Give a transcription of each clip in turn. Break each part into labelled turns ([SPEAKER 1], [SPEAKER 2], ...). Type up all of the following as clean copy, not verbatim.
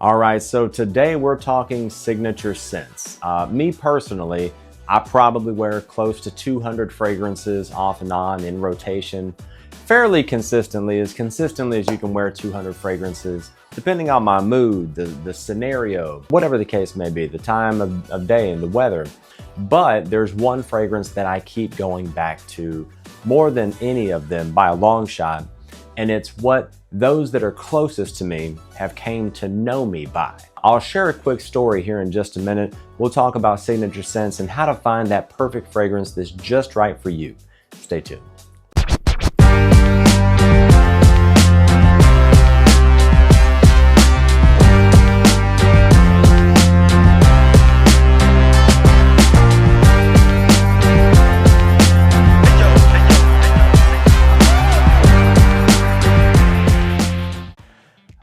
[SPEAKER 1] All right, so today we're talking signature scents. Me personally, I probably wear close to 200 fragrances off and on in rotation, fairly consistently as you can wear 200 fragrances, depending on my mood, the scenario, whatever the case may be, the time of day and the weather. But there's one fragrance that I keep going back to more than any of them by a long shot, and it's what those that are closest to me have came to know me by. I'll share a quick story here in just a minute. We'll talk about signature scents and how to find that perfect fragrance that's just right for you. Stay tuned.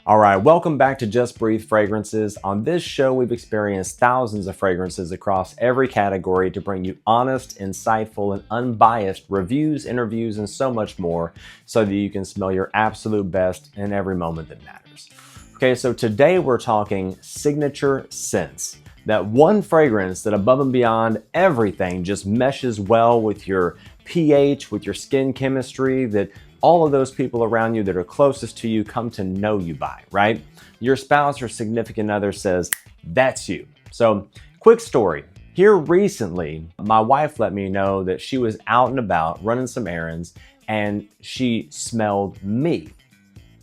[SPEAKER 1] All right, welcome back to Just Breathe Fragrances. On this show, we've experienced thousands of fragrances across every category to bring you honest, insightful, and unbiased reviews, interviews, and so much more so that you can smell your absolute best in every moment that matters. Okay, so today we're talking signature scents. That one fragrance that above and beyond everything just meshes well with your pH, with your skin chemistry, that all of those people around you that are closest to you come to know you by, right? Your spouse or significant other says, that's you. So, quick story. Here recently, my wife let me know that she was out and about running some errands and she smelled me.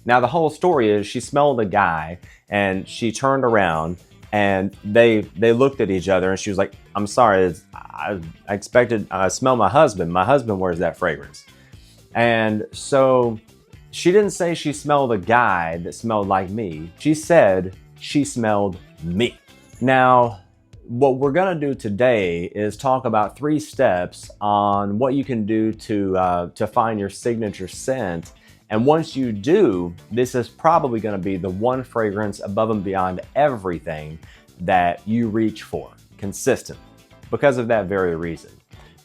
[SPEAKER 1] Now, the whole story is she smelled a guy and she turned around and they looked at each other and she was like, I'm sorry, I expected, I smell my husband. My husband wears that fragrance. And so she didn't say she smelled a guy that smelled like me. She said she smelled me. Now, what we're gonna do today is talk about 3 steps on what you can do to find your signature scent. And once you do, this is probably gonna be the one fragrance above and beyond everything that you reach for consistently because of that very reason.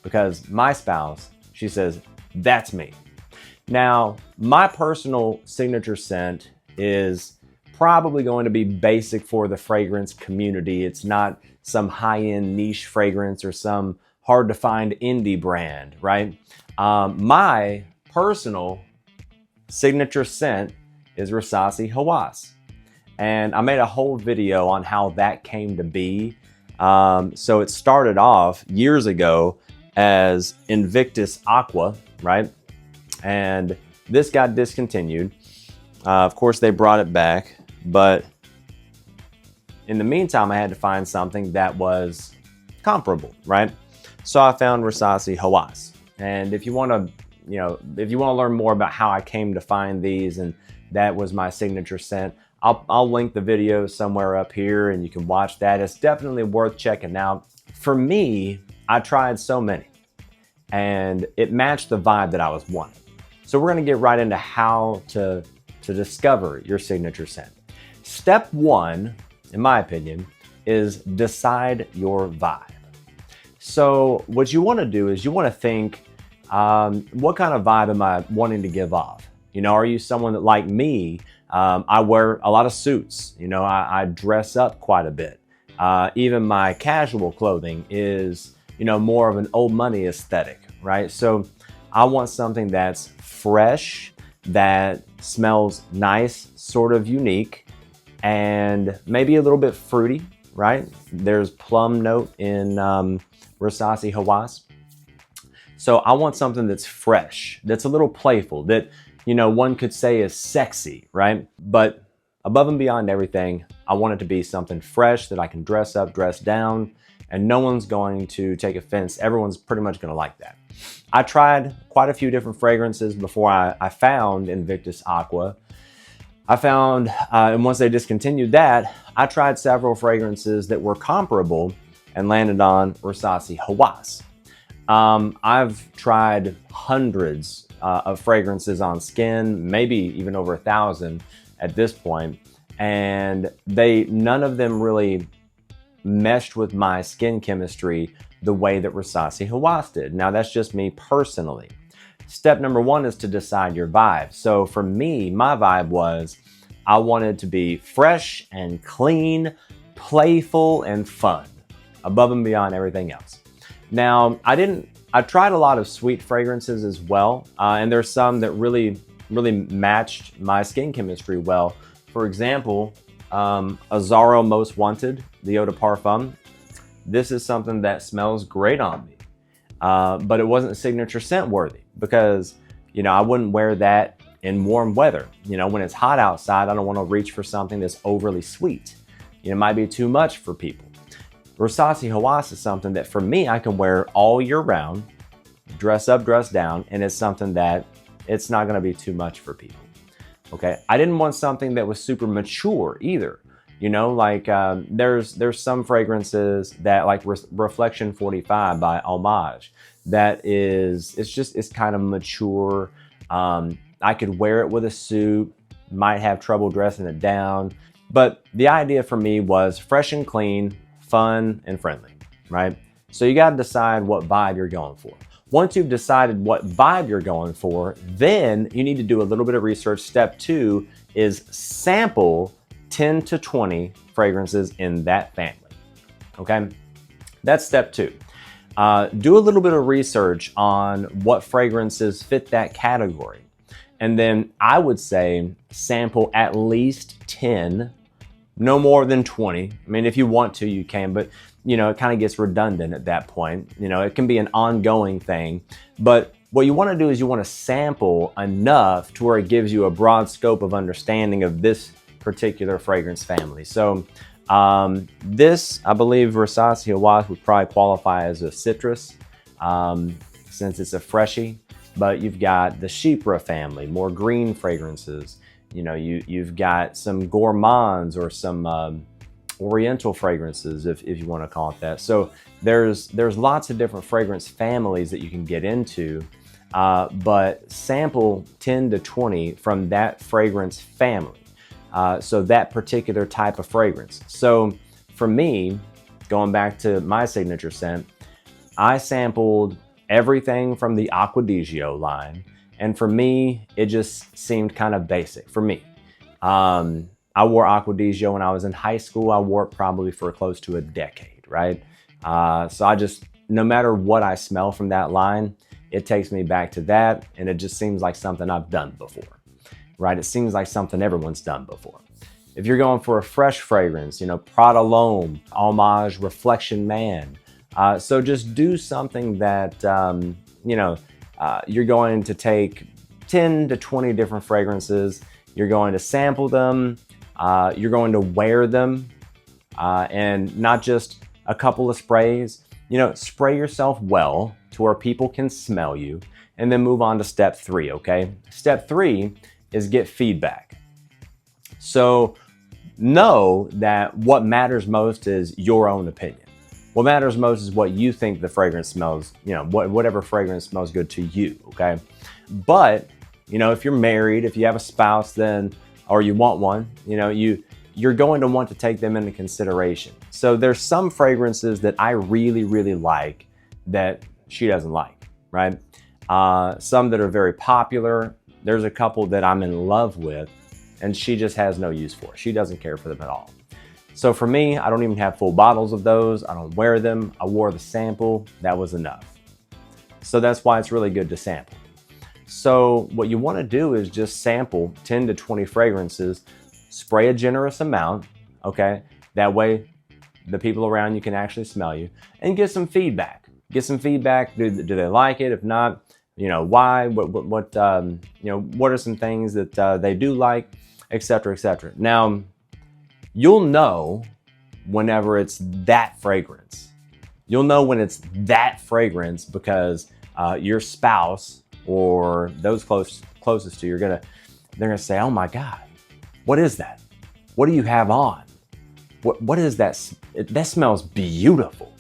[SPEAKER 1] Because my spouse, she says, that's me. Now, my personal signature scent is probably going to be basic for the fragrance community. It's not some high-end niche fragrance or some hard-to-find indie brand, right? My personal signature scent is Rasasi Hawass. And I made a whole video on how that came to be. So it started off years ago as Invictus Aqua, right? And this got discontinued. Of course, they brought it back, but in the meantime, I had to find something that was comparable, right? So I found Rasasi Hawass. And if you want to, learn more about how I came to find these, and that was my signature scent, I'll link the video somewhere up here and you can watch that. It's definitely worth checking out. For me, I tried so many and it matched the vibe that I was wanting. So we're gonna get right into how to discover your signature scent. Step 1, in my opinion, is decide your vibe. So what you wanna do is you wanna think, what kind of vibe am I wanting to give off? Are you someone that, like me, I wear a lot of suits. I dress up quite a bit. Even my casual clothing is, more of an old money aesthetic, right? So I want something that's fresh, that smells nice, sort of unique, and maybe a little bit fruity, right? There's plum note in Rasasi Hawass. So I want something that's fresh, that's a little playful, that, one could say is sexy, right? But above and beyond everything, I want it to be something fresh that I can dress up, dress down, and no one's going to take offense. Everyone's pretty much gonna like that. I tried quite a few different fragrances before I found Invictus Aqua. I found, and once they discontinued that, I tried several fragrances that were comparable and landed on Rasasi Hawass. I've tried hundreds of fragrances on skin, maybe even over 1,000 at this point, and none of them really meshed with my skin chemistry the way that Rasasi Hawass did. Now, that's just me personally. Step number 1 is to decide your vibe. So for me, my vibe was I wanted to be fresh and clean, playful and fun, above and beyond everything else. Now, I tried a lot of sweet fragrances as well, and there's some that really matched my skin chemistry well. For example, Azzaro Most Wanted, the Eau de Parfum. This is something that smells great on me, but it wasn't signature scent worthy because, I wouldn't wear that in warm weather. When it's hot outside, I don't want to reach for something that's overly sweet. It might be too much for people. Rosati Hawass is something that for me, I can wear all year round, dress up, dress down, and it's something that it's not going to be too much for people. Okay. I didn't want something that was super mature either. There's some fragrances that like Reflection 45 by Homage that it's kind of mature. I could wear it with a suit, might have trouble dressing it down. But the idea for me was fresh and clean, fun and friendly, right? So you got to decide what vibe you're going for. Once you've decided what vibe you're going for, then you need to do a little bit of research. Step 2 is sample 10 to 20 fragrances in that family, okay? That's step 2. Do a little bit of research on what fragrances fit that category. And then I would say sample at least 10, no more than 20. I mean, if you want to, you can, but it kind of gets redundant at that point. It can be an ongoing thing, but what you want to do is you want to sample enough to where it gives you a broad scope of understanding of this particular fragrance family. So this, I believe Rosati Hawass would probably qualify as a citrus since it's a freshie, but you've got the Chypre family, more green fragrances. You've got some gourmands or some oriental fragrances, if you want to call it that. So there's lots of different fragrance families that you can get into, but sample 10 to 20 from that fragrance family. So that particular type of fragrance. So for me, going back to my signature scent, I sampled everything from the Acqua di Gio line. And for me, it just seemed kind of basic for me. I wore Acqua di Gio when I was in high school. I wore it probably for close to a decade, right? So no matter what I smell from that line, it takes me back to that. And it just seems like something I've done before, right? It seems like something everyone's done before. If you're going for a fresh fragrance, Prada L'Homme, Homage, Reflection Man. So just do something that, you're going to take 10 to 20 different fragrances. You're going to sample them. You're going to wear them, and not just a couple of sprays. Spray yourself well to where people can smell you, and then move on to step 3, okay? Step 3 is get feedback. So know that what matters most is your own opinion. What matters most is what you think the fragrance smells, whatever fragrance smells good to you, okay? But, if you're married, if you have a spouse, then, or you want one, you're going to want to take them into consideration. So there's some fragrances that I really, really like that she doesn't like, right? Some that are very popular. There's a couple that I'm in love with and she just has no use for. She doesn't care for them at all. So for me, I don't even have full bottles of those. I don't wear them. I wore the sample. That was enough. So that's why it's really good to sample. So what you want to do is just sample 10 to 20 fragrances, spray a generous amount, okay? That way the people around you can actually smell you, and get some feedback. Get some feedback. Do they like it? If not, why? What are some things that they do like, etc., etc. Now, you'll know whenever it's that fragrance. You'll know when it's that fragrance because your spouse or those closest to you they're gonna say, "Oh my God, what is that? What do you have on? What is that? That smells beautiful."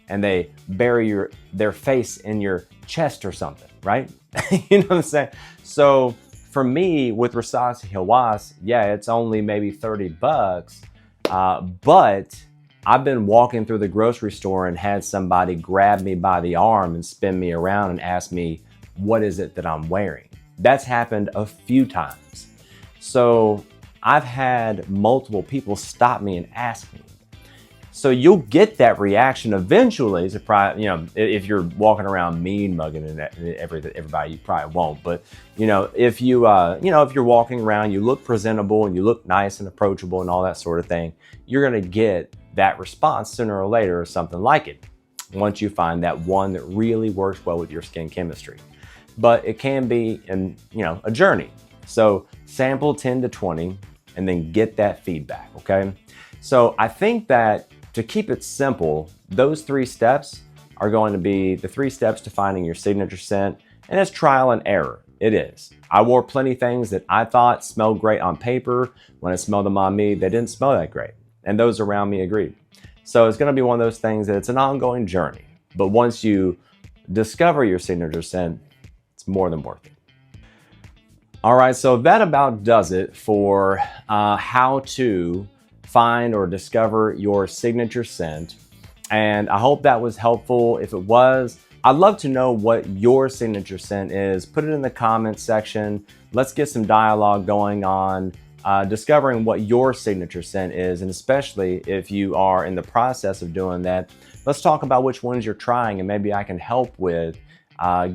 [SPEAKER 1] And they bury their face in your chest or something, right? You know what I'm saying? So for me, with Rosati Hawass, yeah, it's only maybe $30, but I've been walking through the grocery store and had somebody grab me by the arm and spin me around and ask me, what is it that I'm wearing? That's happened a few times. So I've had multiple people stop me and ask me. So you'll get that reaction eventually. It's probably, if you're walking around mean mugging and everybody, you probably won't. But if if you're walking around, you look presentable and you look nice and approachable and all that sort of thing, you're gonna get that response sooner or later or something like it, once you find that one that really works well with your skin chemistry. But it can be a journey. So sample 10 to 20 and then get that feedback, okay? So I think that to keep it simple, those 3 steps are going to be the 3 steps to finding your signature scent, and it's trial and error. It is. I wore plenty things that I thought smelled great on paper. When I smelled them on me, they didn't smell that great. And those around me agreed. So it's gonna be one of those things that it's an ongoing journey. But once you discover your signature scent, it's more than worth it. All right, so that about does it for how to find or discover your signature scent. And I hope that was helpful. If it was, I'd love to know what your signature scent is. Put it in the comments section. Let's get some dialogue going on discovering what your signature scent is. And especially if you are in the process of doing that, let's talk about which ones you're trying and maybe I can help with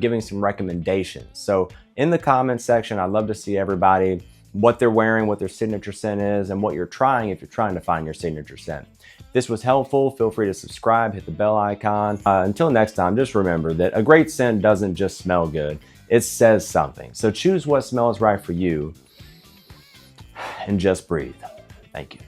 [SPEAKER 1] giving some recommendations. So in the comments section, I'd love to see everybody, what they're wearing, what their signature scent is, and what you're trying if you're trying to find your signature scent. If this was helpful, feel free to subscribe, hit the bell icon. Until next time, just remember that a great scent doesn't just smell good, it says something. So choose what smells right for you and just breathe. Thank you.